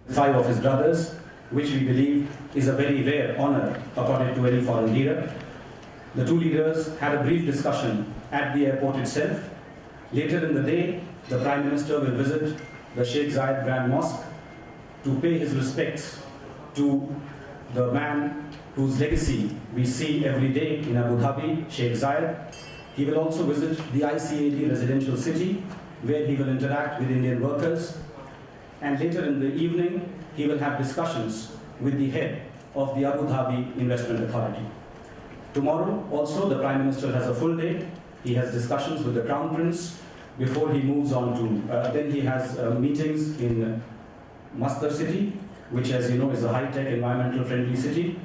5 of his brothers, which we believe is a very rare honor accorded to any foreign leader. The two leaders had a brief discussion at the airport itself. Later in the day, the Prime Minister will visit the Sheikh Zayed Grand Mosque to pay his respects to the man whose legacy we see every day in Abu Dhabi, Sheikh Zayed. He will also visit the ICAD residential city, where he will interact with Indian workers. And later in the evening, he will have discussions with the head of the Abu Dhabi Investment Authority. Tomorrow, also, the Prime Minister has a full day. He has discussions with the Crown Prince before he moves on to, then he has meetings in Masdar city, which, as you know, is a high-tech, environmental-friendly city.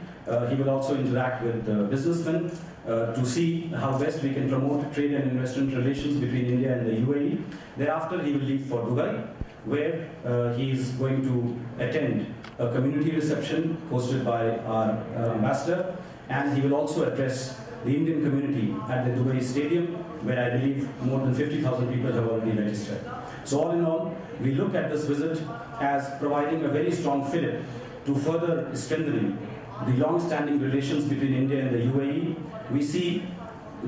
He will also interact with businessmen to see how best we can promote trade and investment relations between India and the UAE. Thereafter, he will leave for Dubai, where he is going to attend a community reception hosted by our ambassador, and he will also address the Indian community at the Dubai Stadium, where I believe more than 50,000 people have already registered. So all in all, we look at this visit as providing a very strong fillip to further strengthening the long-standing relations between India and the UAE.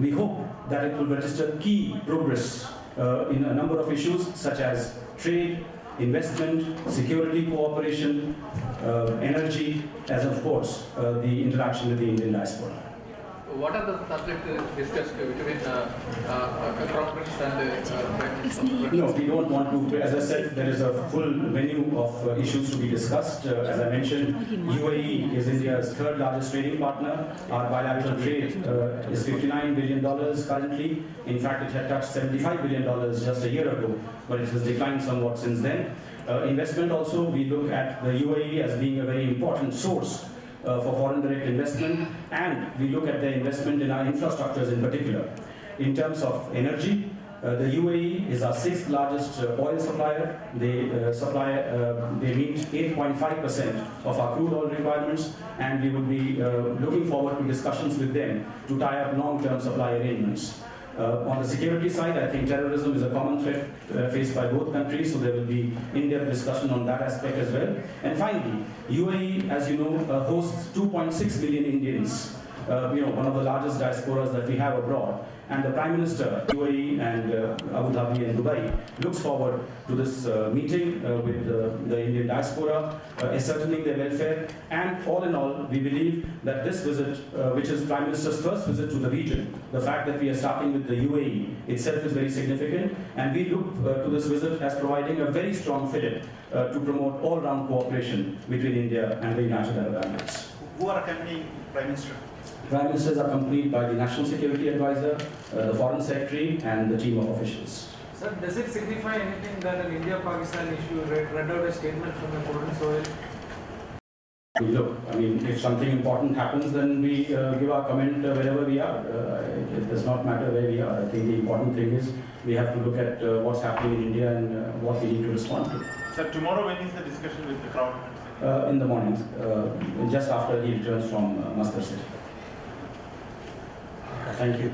We hope that it will register key progress in a number of issues such as trade, investment, security cooperation, energy, as of course the interaction with the Indian diaspora. What are the subjects discussed between Crown Prince and No, we don't want to. As I said, there is a full menu of issues to be discussed. As I mentioned, UAE is India's third largest trading partner. Our bilateral trade is $59 billion currently. In fact, it had touched $75 billion just a year ago, but it has declined somewhat since then. Investment also, we look at the UAE as being a very important source for foreign direct investment, and we look at the investment in our infrastructures in particular. In terms of energy, the UAE is our 6th largest oil supplier. They meet 8.5% of our crude oil requirements, and we will be looking forward to discussions with them to tie up long-term supply arrangements. On the security side, I think terrorism is a common threat faced by both countries, so there will be in-depth discussion on that aspect as well. And finally, UAE, as you know, hosts 2.6 million Indians, one of the largest diasporas that we have abroad. And the Prime Minister, UAE and Abu Dhabi and Dubai, looks forward to this meeting with the Indian diaspora, ascertaining their welfare. And all in all, we believe that this visit, which is Prime Minister's first visit to the region, the fact that we are starting with the UAE itself is very significant. And we look to this visit as providing a very strong fillip to promote all-round cooperation between India and the United Arab Emirates. Who are accompanying Prime Minister? Prime Minister is accompanied by the National Security Advisor, the Foreign Secretary, and the team of officials. Sir, does it signify anything that an India-Pakistan issue read out a statement from the foreign soil? Look, I mean, if something important happens, then we give our comment wherever we are. It does not matter where we are. I think the important thing is we have to look at what's happening in India and what we need to respond to. Sir, tomorrow when is the discussion with the Crown? In the morning, just after he returns from Masdar city. Thank you.